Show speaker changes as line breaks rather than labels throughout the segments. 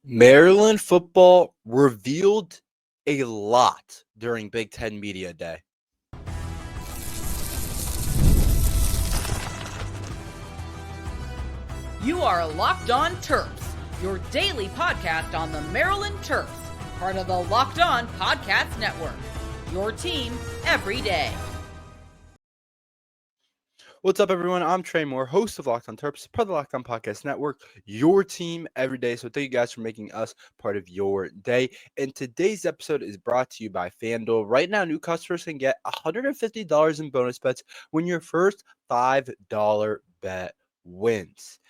Maryland football revealed a lot during Big Ten Media Day.
You are Locked On Terps, your daily podcast on the Maryland Terps, part of the Locked On Podcast Network. Your team every day.
What's up, everyone? I'm Tre Moore, host of Locked On Terps, part of the Locked On Podcast Network, your team every day. So thank you guys for making us part of your day. And today's episode is brought to you by FanDuel. Right now, new customers can get $150 in bonus bets when your first $5 bet wins.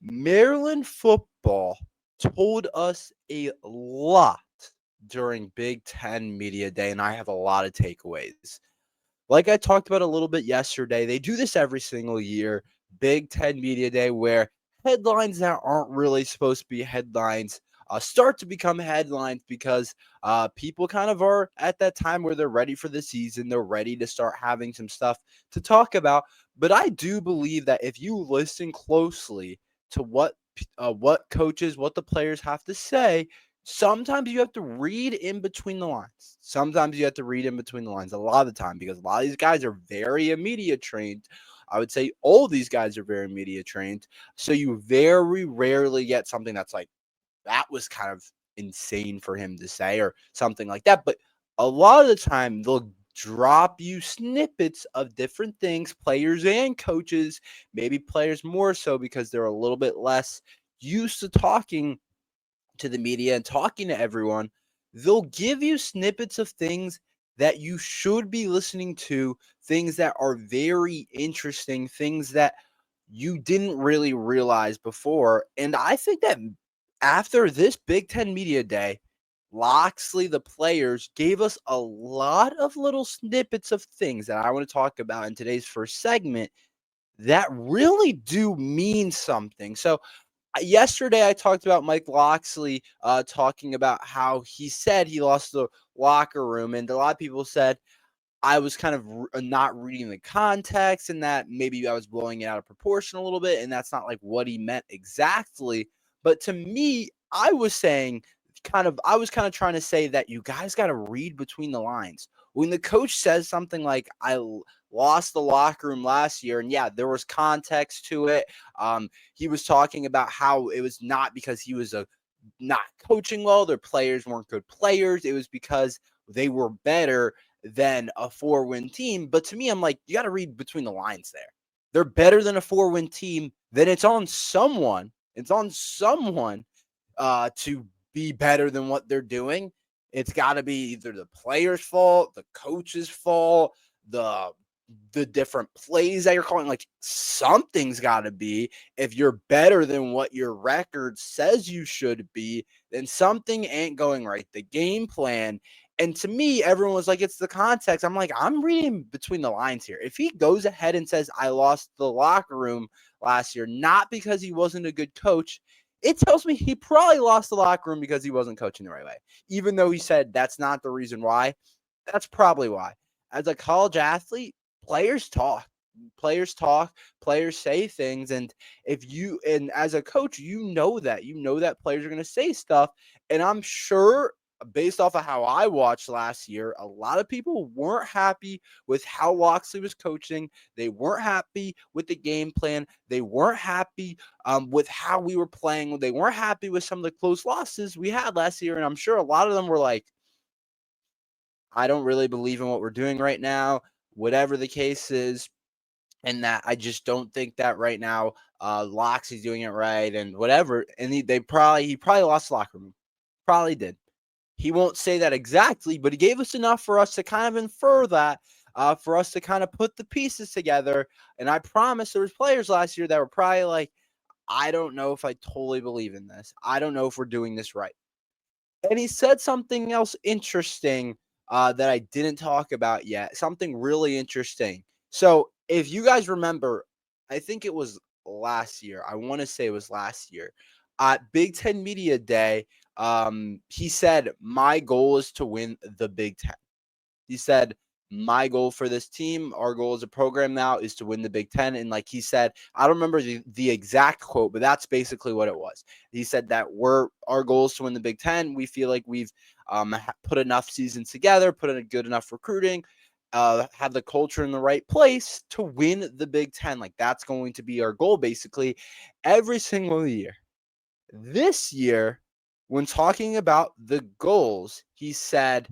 Maryland football told us a lot during Big Ten Media Day, and I have a lot of takeaways. Like I talked about a little bit yesterday, they do this every single year, Big Ten Media Day, where headlines that aren't really supposed to be headlines start to become headlines because people kind of are at that time where they're ready for the season. They're ready to start having some stuff to talk about. But I do believe that if you listen closely to what coaches, what the players have to say, sometimes you have to read in between the lines. Sometimes you have to read in between the lines a lot of the time because a lot of these guys are very media trained. I would say all these guys are very media trained. So you very rarely get something that's like, that was kind of insane for him to say or something like that. But a lot of the time they'll drop you snippets of different things, players and coaches, maybe players more so because they're a little bit less used to talking to the media and talking to everyone. They'll give you snippets of things that you should be listening to, things that are very interesting, things that you didn't really realize before. And I think that after this Big Ten Media Day, Loxley, the players, gave us a lot of little snippets of things that I want to talk about in today's first segment that really do mean something. So yesterday I talked about Mike Loxley talking about how he said he lost the locker room, and a lot of people said I was kind of not reading the context and that maybe I was blowing it out of proportion a little bit, and that's not like what he meant exactly. But to me, I was saying I was kind of trying to say that you guys got to read between the lines. When the coach says something like, lost the locker room last year, and yeah, there was context to it. He was talking about how it was not because he was not coaching well, their players weren't good players. It was because they were better than a 4-win team. But to me, I'm like, you got to read between the lines there. They're better than a 4-win team. Then it's on someone. It's on someone to be better than what they're doing. It's got to be either the player's fault, the coach's fault, the different plays that you're calling. Like, something's got to be. If you're better than what your record says you should be, then something ain't going right. The game plan. And to me, everyone was like, it's the context. I'm like, I'm reading between the lines here. If he goes ahead and says, I lost the locker room last year, not because he wasn't a good coach, it tells me he probably lost the locker room because he wasn't coaching the right way. Even though he said that's not the reason why, that's probably why. As a college athlete, players talk. Players say things. And as a coach, you know that players are going to say stuff. And I'm sure, based off of how I watched last year, a lot of people weren't happy with how Loxley was coaching. They weren't happy with the game plan. They weren't happy with how we were playing. They weren't happy with some of the close losses we had last year. And I'm sure a lot of them were like, I don't really believe in what we're doing right now, whatever the case is. And that I just don't think that right now Loxley's doing it right and whatever. And he probably lost the locker room. Probably did. He won't say that exactly, but he gave us enough for us to kind of infer that, for us to kind of put the pieces together. And I promise there was players last year that were probably like, I don't know if I totally believe in this. I don't know if we're doing this right. And he said something else interesting that I didn't talk about yet. Something really interesting. So if you guys remember, I think it was last year. I want to say it was last year. At Big Ten Media Day, he said, my goal is to win the Big Ten. He said, my goal for this team, our goal as a program now, is to win the Big Ten. And like he said, I don't remember the exact quote, but that's basically what it was. He said that our goal is to win the Big Ten. We feel like we've put enough seasons together, put in a good enough recruiting, have the culture in the right place to win the Big Ten. Like that's going to be our goal basically every single year. This year, when talking about the goals, he said,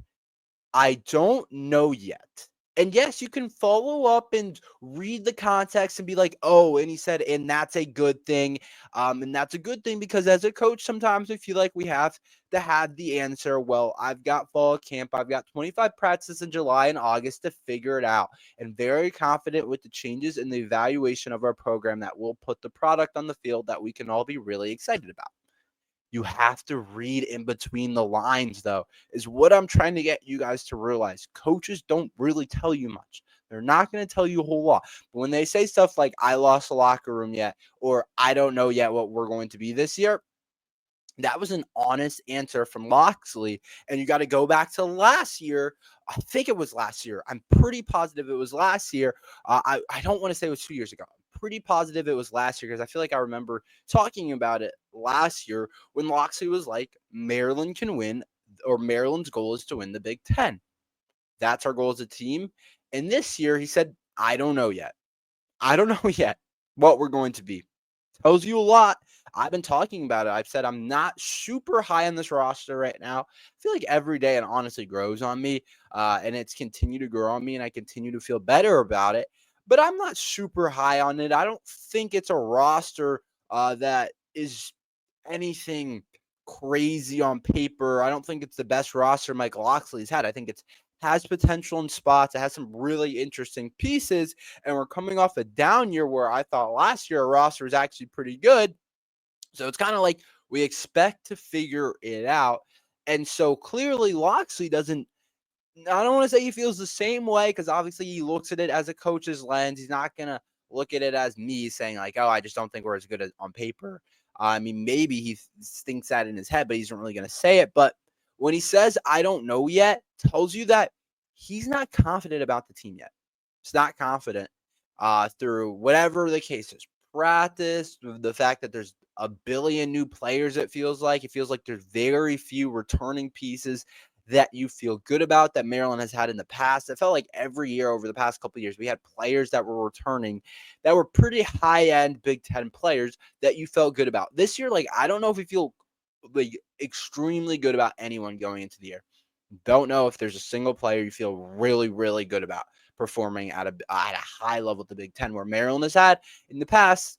I don't know yet. And yes, you can follow up and read the context and be like, oh, and he said, and that's a good thing. And that's a good thing because as a coach, sometimes we feel like we have to have the answer. Well, I've got fall camp. I've got 25 practices in July and August to figure it out. And very confident with the changes in the evaluation of our program that will put the product on the field that we can all be really excited about. You have to read in between the lines, though, is what I'm trying to get you guys to realize. Coaches don't really tell you much. They're not going to tell you a whole lot. But when they say stuff like, I lost the locker room yet, or I don't know yet what we're going to be this year, that was an honest answer from Locksley. And you got to go back to last year. I think it was last year. I'm pretty positive it was last year. I don't want to say it was 2 years ago. I'm pretty positive it was last year because I feel like I remember talking about it last year when Locksley was like, Maryland can win, or Maryland's goal is to win the Big Ten. That's our goal as a team. And this year he said, I don't know yet. I don't know yet what we're going to be. Tells you a lot. I've been talking about it. I've said I'm not super high on this roster right now. I feel like every day it honestly grows on me, and it's continued to grow on me, and I continue to feel better about it. But I'm not super high on it. I don't think it's a roster that is anything crazy on paper. I don't think it's the best roster Mike Locksley's had. I think it's has potential in spots. It has some really interesting pieces, and we're coming off a down year where I thought last year our roster was actually pretty good. So it's kind of like we expect to figure it out. And so clearly Locksley doesn't, I don't want to say he feels the same way because obviously he looks at it as a coach's lens. He's not going to look at it as me saying like, oh, I just don't think we're as good as on paper. I mean, maybe he thinks that in his head, but he's not really going to say it. But when he says, I don't know yet, tells you that he's not confident about the team yet. He's not confident through whatever the case is. Practice, the fact that there's a billion new players, it feels like there's very few returning pieces that you feel good about that Maryland has had in the past. It felt like every year over the past couple of years, we had players that were returning that were pretty high-end Big Ten players that you felt good about. This year, like, I don't know if we feel like extremely good about anyone going into the year. Don't know if there's a single player you feel really, really good about performing at a high level at the Big Ten, where Maryland has had in the past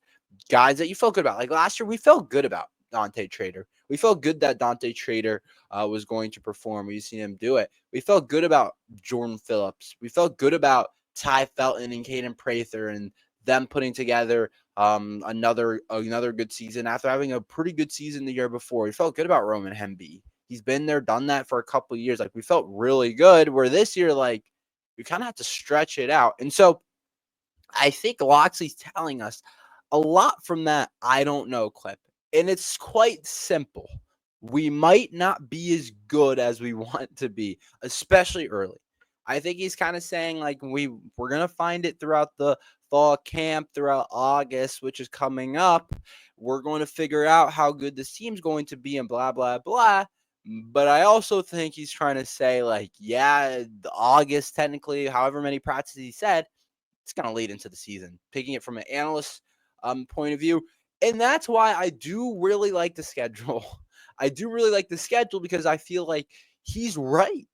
guys that you felt good about. Like last year, we felt good about Dante Trader. We felt good that Dante Trader was going to perform. We've seen him do it. We felt good about Jordan Phillips. We felt good about Ty Felton and Caden Prather and them putting together another good season after having a pretty good season the year before. We felt good about Roman Hemby. He's been there, done that for a couple of years. Like we felt really good. Where this year, like we kind of have to stretch it out. And so I think Locksley's telling us a lot from that I don't know clip. And it's quite simple. We might not be as good as we want to be, especially early. I think he's kind of saying like we're going to find it throughout the fall camp, throughout August, which is coming up. We're going to figure out how good this team's going to be and blah, blah, blah. But I also think he's trying to say like, yeah, August, technically, however many practices he said, it's going to lead into the season, picking it from an analyst point of view. And that's why I do really like the schedule. I do really like the schedule because I feel like he's right.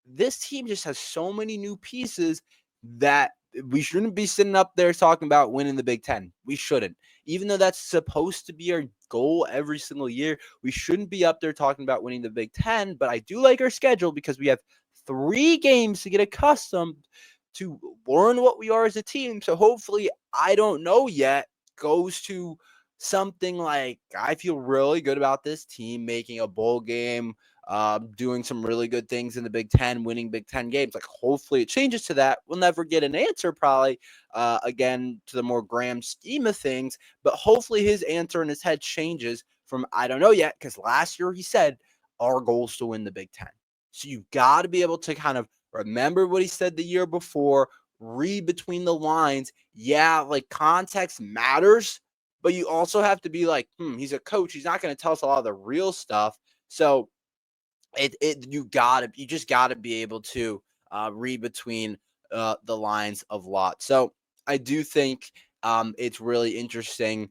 This team just has so many new pieces that we shouldn't be sitting up there talking about winning the Big Ten. We shouldn't. Even though that's supposed to be our goal every single year, we shouldn't be up there talking about winning the Big Ten. But I do like our schedule because we have 3 games to get accustomed to learn what we are as a team. So hopefully, I don't know yet, goes to something like I feel really good about this team making a bowl game, doing some really good things in the Big Ten, winning Big Ten games. Like hopefully it changes to that. We'll never get an answer probably again to the more grand scheme of things, but hopefully his answer in his head changes from I don't know yet, because last year he said our goal is to win the Big Ten. So you've got to be able to kind of Remember what he said the year before. Read between the lines. Yeah, like context matters, but you also have to be like, he's a coach. He's not going to tell us a lot of the real stuff. So you just gotta be able to read between the lines of lot. So I do think it's really interesting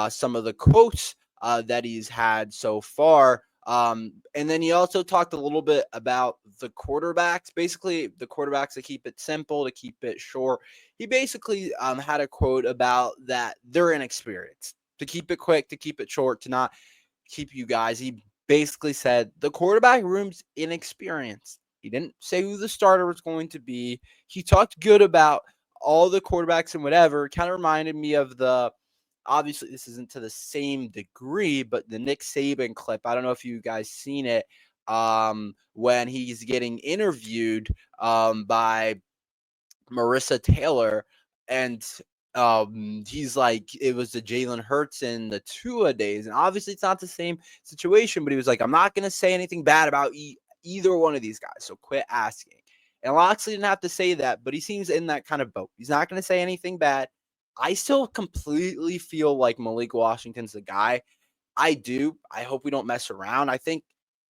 some of the quotes that he's had so far. And then he also talked a little bit about the quarterbacks, basically the quarterbacks to keep it simple, to keep it short. He basically had a quote about that they're inexperienced, to keep it quick, to keep it short, to not keep you guys. He basically said the quarterback room's inexperienced. He didn't say who the starter was going to be. He talked good about all the quarterbacks and whatever. Kind of reminded me of obviously this isn't to the same degree, but the Nick Saban clip. I don't know if you guys seen it when he's getting interviewed by Marissa Taylor, and he's like, it was the Jalen Hurts and the Tua days, and obviously it's not the same situation, but he was like, I'm not going to say anything bad about either one of these guys, so quit asking. And Loxley didn't have to say that, but he seems in that kind of boat. He's not going to say anything bad. I still completely feel like Malik Washington's the guy. I do. I hope we don't mess around. I think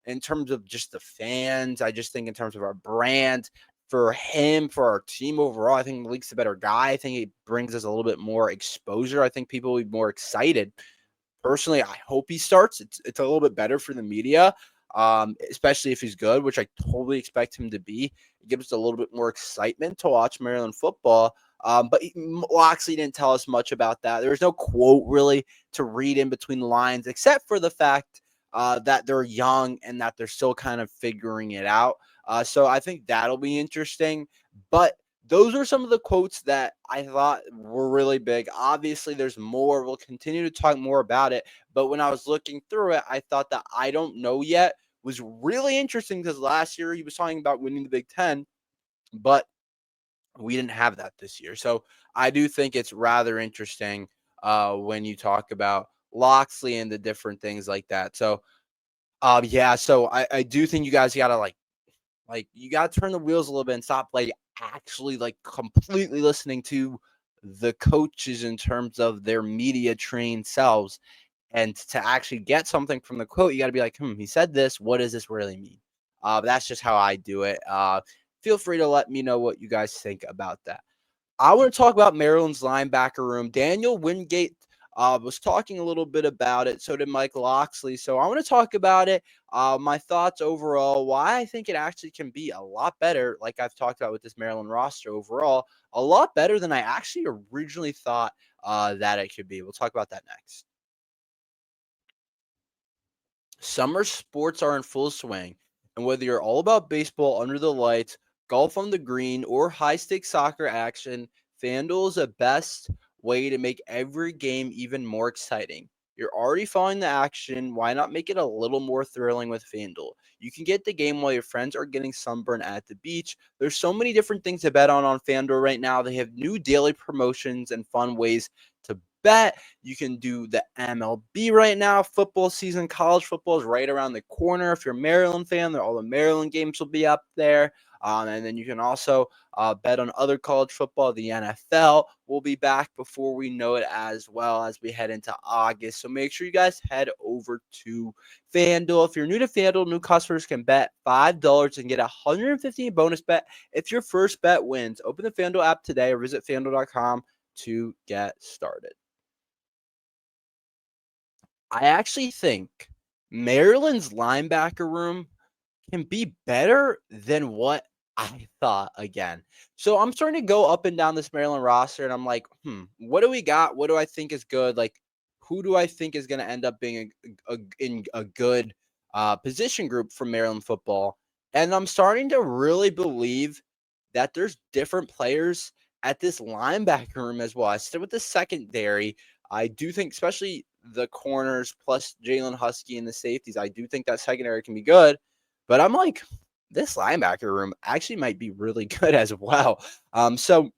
in terms of just the fans, I just think in terms of our brand, for him, for our team overall, I think Malik's a better guy. I think he brings us a little bit more exposure. I think people will be more excited. Personally, I hope he starts. It's a little bit better for the media, especially if he's good, which I totally expect him to be. It gives us a little bit more excitement to watch Maryland football. But Loxley didn't tell us much about that. There was no quote really to read in between the lines, except for the fact that they're young and that they're still kind of figuring it out. So I think that'll be interesting. But those are some of the quotes that I thought were really big. Obviously, there's more. We'll continue to talk more about it. But when I was looking through it, I thought that I don't know yet was really interesting because last year he was talking about winning the Big Ten, but we didn't have that this year. So I do think it's rather interesting when you talk about Loxley and the different things like that. So, yeah, so I do think you guys got to you got to turn the wheels a little bit and stop actually completely listening to the coaches in terms of their media trained selves, and to actually get something from the quote, you got to be like, he said this. What does this really mean? That's just how I do it. Feel free to let me know what you guys think about that. I want to talk about Maryland's linebacker room. Daniel Wingate was talking a little bit about it. So did Mike Loxley. So I want to talk about it. My thoughts overall, why I think it actually can be a lot better, like I've talked about with this Maryland roster overall, a lot better than I actually originally thought that it could be. We'll talk about that next. Summer sports are in full swing, and whether you're all about baseball under the lights, golf on the green, or high-stakes soccer action, FanDuel is the best way to make every game even more exciting. You're already following the action. Why not make it a little more thrilling with FanDuel? You can get the game while your friends are getting sunburned at the beach. There's so many different things to bet on FanDuel right now. They have new daily promotions and fun ways to bet. You can do the MLB right now. Football season, college football is right around the corner. If you're a Maryland fan, all the Maryland games will be up there. And then you can also bet on other college football. The NFL will be back before we know it as well as we head into August. So make sure you guys head over to FanDuel. If you're new to FanDuel, new customers can bet $5 and get a $150 bonus bet if your first bet wins. Open the FanDuel app today or visit FanDuel.com to get started. I actually think Maryland's linebacker room can be better than what I thought again. So I'm starting to go up and down this Maryland roster, and I'm like, what do we got? What do I think is good? Who do I think is going to end up being in a good position group for Maryland football? And I'm starting to really believe that there's different players at this linebacker room as well. I stick with the secondary. I do think, especially the corners plus Jalen Husky and the safeties, I do think that secondary can be good. But I'm like, this linebacker room actually might be really good as well. So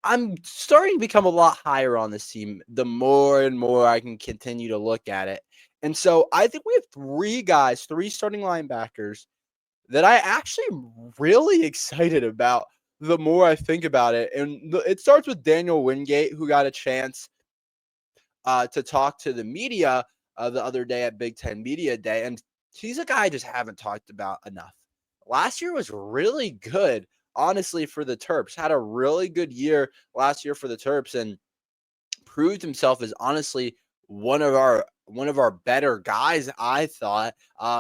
I'm starting to become a lot higher on this team the more and more I can continue to look at it. And so I think we have three starting linebackers that I actually am really excited about the more I think about it. And it starts with Daniel Wingate, who got a chance to talk to the media the other day at Big Ten Media Day. And he's a guy I just haven't talked about enough. Last year was really good, honestly, for the Terps. Had a really good year last year for the Terps and proved himself as honestly one of our better guys, I thought.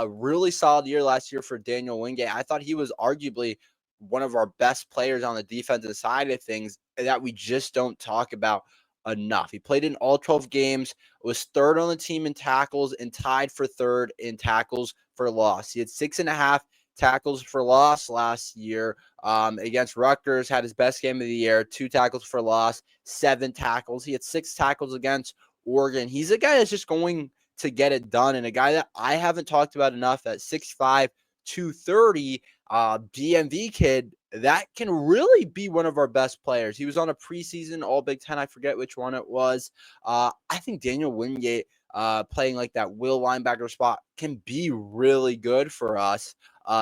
Really solid year last year for Daniel Wingate. I thought he was arguably one of our best players on the defensive side of things that we just don't talk about enough. He played in all 12 games, was third on the team in tackles, and tied for third in tackles for loss. He had 6.5 tackles for loss last year against Rutgers, had his best game of the year, 2 tackles for loss, 7 tackles. He had 6 tackles against Oregon. He's a guy that's just going to get it done, and a guy that I haven't talked about enough at 6'5", 230, DMV kid that can really be one of our best players. He was on a preseason All Big Ten. I forget which one it was. I think Daniel Wingate playing like that will linebacker spot can be really good for us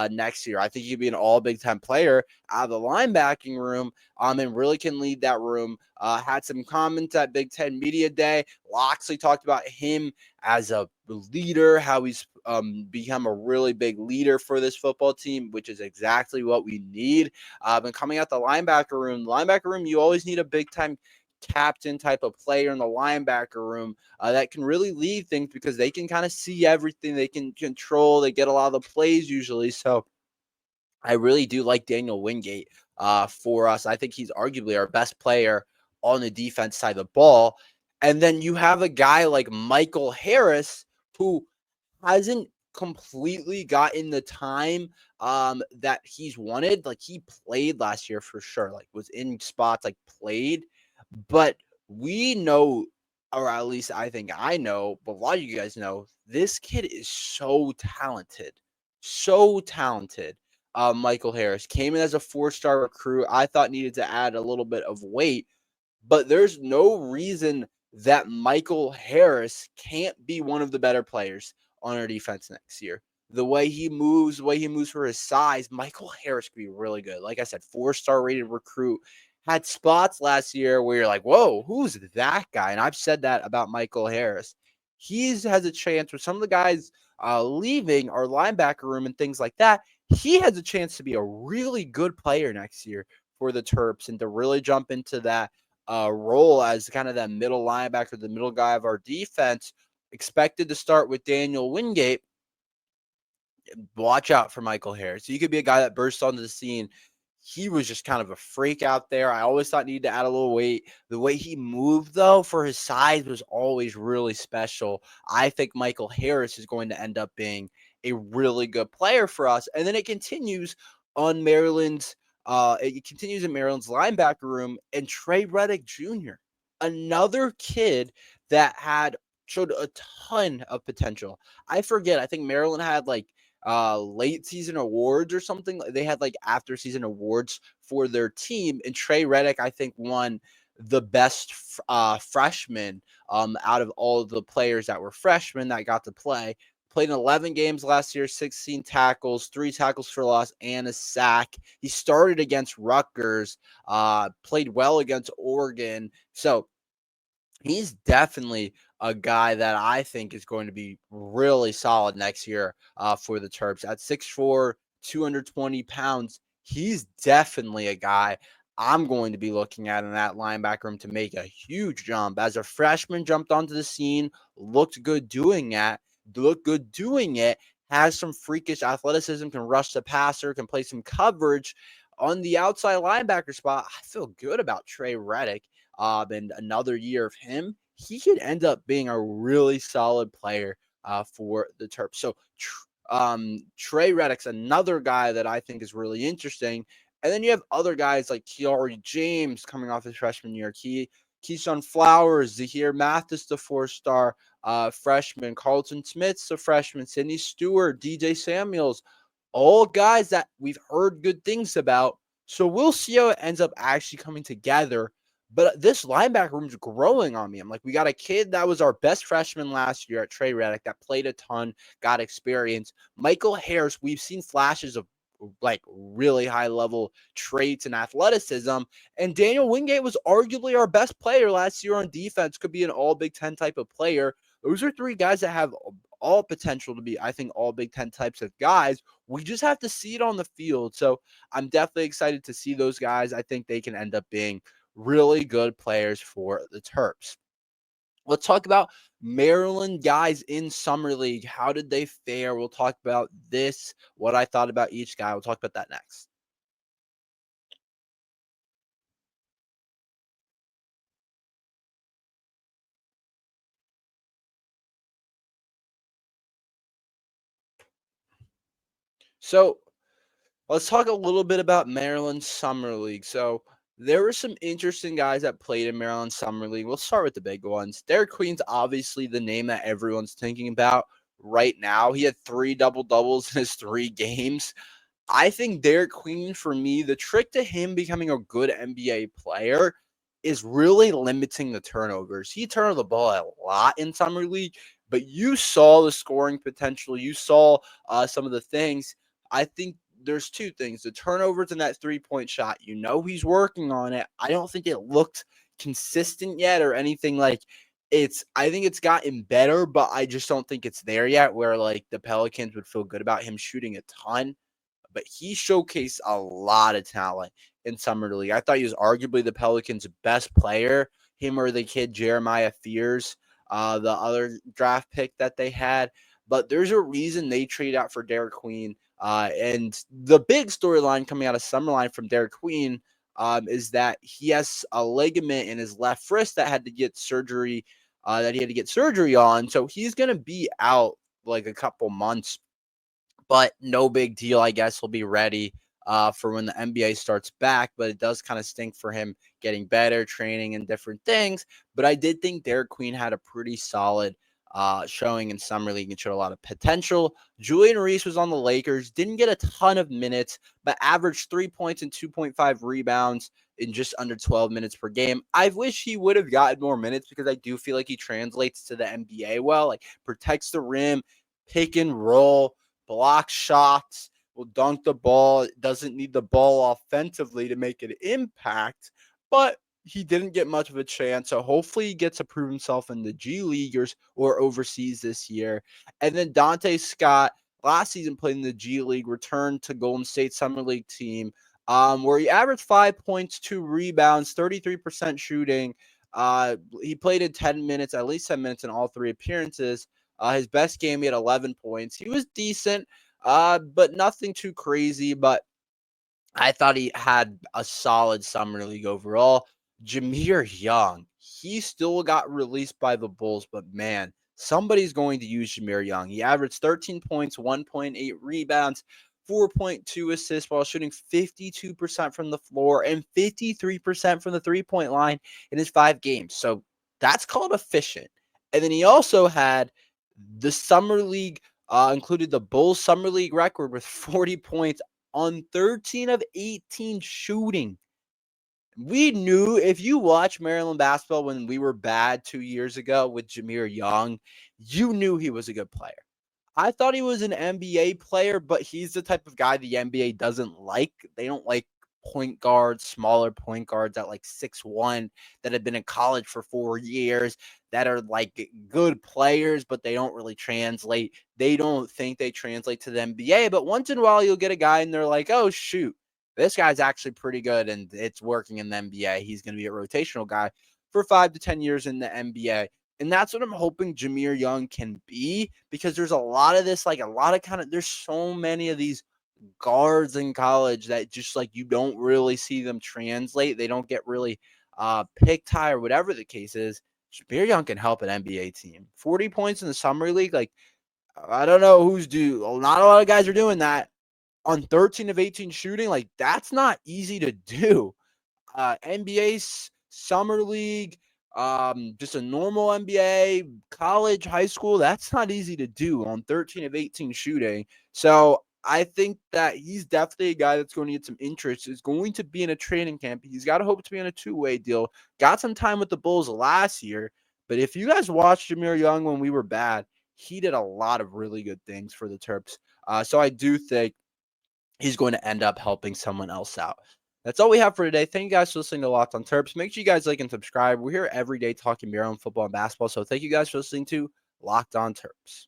next year. I think he'd be an All Big Ten player out of the linebacking room and really can lead that room. Had some comments at Big Ten Media Day. Loxley talked about him as a leader, how he's become a really big leader for this football team, which is exactly what we need. And coming out the linebacker room, you always need a big time captain type of player in the linebacker room that can really lead things because they can kind of see everything. They can control. They get a lot of the plays usually. So I really do like Daniel Wingate for us. I think he's arguably our best player on the defense side of the ball. And then you have a guy like Michael Harris who hasn't completely gotten the time that he's wanted. Like he played last year for sure, like was in spots, like played. But we know, or at least I think I know, but a lot of you guys know, this kid is so talented. So talented. Michael Harris came in as a 4-star recruit. I thought needed to add a little bit of weight, but there's no reason that Michael Harris can't be one of the better players on our defense next year. The way he moves for his size, Michael Harris could be really good. Like I said, 4-star rated recruit. Had spots last year where you're like, whoa, who's that guy? And I've said that about Michael Harris. He has a chance with some of the guys leaving our linebacker room and things like that. He has a chance to be a really good player next year for the Terps and to really jump into that role as kind of that middle linebacker, the middle guy of our defense. Expected to start with Daniel Wingate. Watch out for Michael Harris. He could be a guy that bursts onto the scene. He was just kind of a freak out there. I always thought needed to add a little weight. The way he moved, though, for his size was always really special. I think Michael Harris is going to end up being a really good player for us. And then it continues on Maryland's it continues in Maryland's linebacker room, and Tre Reddick Jr., another kid that showed a ton of potential. I forget. I think Maryland had like late season awards or something. They had like after season awards for their team, and Tre Reddick, I think, won the best freshman out of all of the players that were freshmen that got to play. Played in 11 games last year, 16 tackles, 3 tackles for loss, and a sack. He started against Rutgers, played well against Oregon. So he's definitely a guy that I think is going to be really solid next year for the Terps. At 6'4", 220 pounds, he's definitely a guy I'm going to be looking at in that linebacker room to make a huge jump. As a freshman, jumped onto the scene, looked good doing it, has some freakish athleticism, can rush the passer, can play some coverage. On the outside linebacker spot, I feel good about Tre Reddick. And another year of him, he could end up being a really solid player for the Terps. So Tre Reddick's another guy that I think is really interesting. And then you have other guys like Kiari James coming off his freshman year. Keyshawn Flowers, Zahir Mathis, the 4-star freshman. Carlton Smith's the freshman. Sidney Stewart, DJ Samuels, all guys that we've heard good things about. So we'll see how it ends up actually coming together. But this linebacker room's growing on me. I'm like, we got a kid that was our best freshman last year at Tre Reddick that played a ton, got experience. Michael Harris, we've seen flashes of like really high level traits and athleticism. And Daniel Wingate was arguably our best player last year on defense, could be an all Big Ten type of player. Those are three guys that have all potential to be, I think, all Big Ten types of guys. We just have to see it on the field. So I'm definitely excited to see those guys. I think they can end up being really good players for the Terps. Let's talk about Maryland guys in Summer League. How did they fare? We'll talk about this, what I thought about each guy. We'll talk about that next. So let's talk a little bit about Maryland Summer League. So there were some interesting guys that played in Maryland Summer League. We'll start with the big ones. Derek Queen's obviously the name that everyone's thinking about right now. He had 3 double-doubles in his 3 games. I think Derek Queen, for me, the trick to him becoming a good NBA player is really limiting the turnovers. He turned the ball a lot in Summer League, but you saw the scoring potential. You saw some of the things. I think there's 2 things. The turnovers and that 3-point shot. You know he's working on it. I don't think it looked consistent yet or anything like I think it's gotten better, but I just don't think it's there yet where like the Pelicans would feel good about him shooting a ton. But he showcased a lot of talent in Summer League. I thought he was arguably the Pelicans' best player. Him or the kid Jeremiah Fears, the other draft pick that they had. But there's a reason they traded out for Derek Queen. And the big storyline coming out of Summerline from Derek Queen is that he has a ligament in his left wrist that had to get surgery, on. So he's going to be out like a couple months, but no big deal. I guess he'll be ready for when the NBA starts back, but it does kind of stink for him getting better, training, and different things. But I did think Derek Queen had a pretty solid showing in Summer League and showed a lot of potential. Julian Reese was on the Lakers, didn't get a ton of minutes, but averaged 3 points and 2.5 rebounds in just under 12 minutes per game. I wish he would have gotten more minutes because I do feel like he translates to the NBA well, like protects the rim, pick and roll, block shots, will dunk the ball, doesn't need the ball offensively to make an impact, but he didn't get much of a chance. So hopefully he gets to prove himself in the G Leaguers or overseas this year. And then Dante Scott, last season played in the G League, returned to Golden State Summer League team, where he averaged 5 points, 2 rebounds, 33% shooting. He played in 10 minutes, at least 10 minutes in all 3 appearances. His best game, he had 11 points. He was decent, but nothing too crazy. But I thought he had a solid Summer League overall. Jameer Young, he still got released by the Bulls, but man, somebody's going to use Jameer Young. He averaged 13 points, 1.8 rebounds, 4.2 assists while shooting 52% from the floor and 53% from the 3-point line in his 5 games. So that's called efficient. And then he also had the Summer League, included the Bulls Summer League record with 40 points on 13 of 18 shooting. We knew if you watch Maryland basketball when we were bad 2 years ago with Jameer Young, you knew he was a good player. I thought he was an NBA player, but he's the type of guy the NBA doesn't like. They don't like point guards, smaller point guards at like 6'1", that have been in college for 4 years, that are like good players, but they don't really translate. They don't think they translate to the NBA. But once in a while, you'll get a guy and they're like, oh, shoot, this guy's actually pretty good and it's working in the NBA. He's going to be a rotational guy for 5 to 10 years in the NBA. And that's what I'm hoping Jameer Young can be, because there's a lot of this, like a lot of there's so many of these guards in college that just like you don't really see them translate. They don't get really picked high or whatever the case is. Jameer Young can help an NBA team. 40 points in the Summer League. Like, I don't know who's due. Not a lot of guys are doing that on 13 of 18 shooting. Like, that's not easy to do. NBA Summer League, just a normal NBA, college, high school, that's not easy to do on 13 of 18 shooting. So I think that he's definitely a guy that's going to get some interest. Is going to be in a training camp. He's got to hope to be in a 2-way deal. Got some time with the Bulls last year. But if you guys watched Jameer Young when we were bad, he did a lot of really good things for the Terps. So I do think he's going to end up helping someone else out. That's all we have for today. Thank you guys for listening to Locked on Terps. Make sure you guys like and subscribe. We're here every day talking Maryland football and basketball. So thank you guys for listening to Locked on Terps.